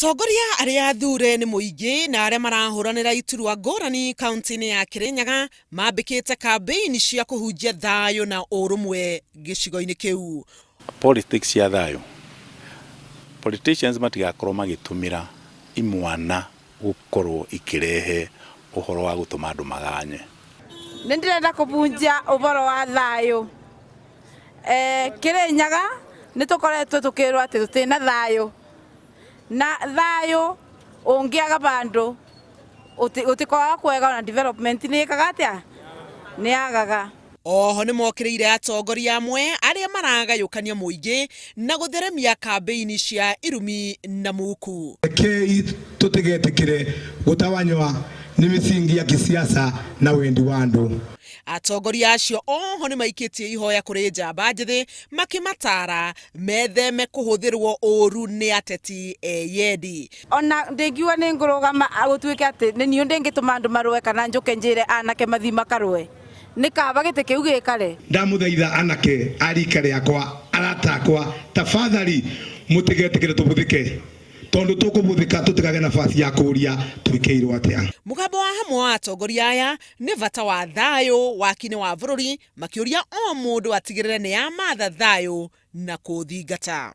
Atongoria aria athure ni muingi na aria marahuranira iturwa ngurani kaunti-ini ya Kirinyaga mambikite kambeini cia kuhunjia thayo na urumwe gicigo-ini kiu. Politics ya thayo, politicians matigakorwo magitumira imwana gukorwo ikirehe uhoro wa gutuma andu maganye. Nindirenda kubunjia uboro wa thayo. Kirinyaga nitukoretwo tukirwa ati tutina thayo. Na thayo ungiaga bandu utikoa kwega na development ni kagatia ni agaga. Oho ni mokiriire atongoria amwe aria maragayukania muingi na gutheremia kambeini cia irumi na muku. Kei tutigetikire gutawanywa ni misingi ya kisiasa na wendi wa andu. Atongoria acio oho ni maikitie ihoya kuri njamba njithi makimatara metheme kuhuthirwo uru ni ateti eyendi. Ona ndingiwa ni ngurugama gutwike ati ni niu ndingituma andu marue kana njuke njire anake mathima karue nikaba gite kiu gikare. Ndamuthaitha anake arikare yakwa aratakwa tafadhali mutigetikire tubuthike tondu tukubuthika tutigage nafasi ya kuria turikeirwo atia. Mugambo wa hamwe wa atongoria aya ni vata wa thayo wakini wa bururi makiuria o mundu atigirire ni amatha thayo na kuthingata.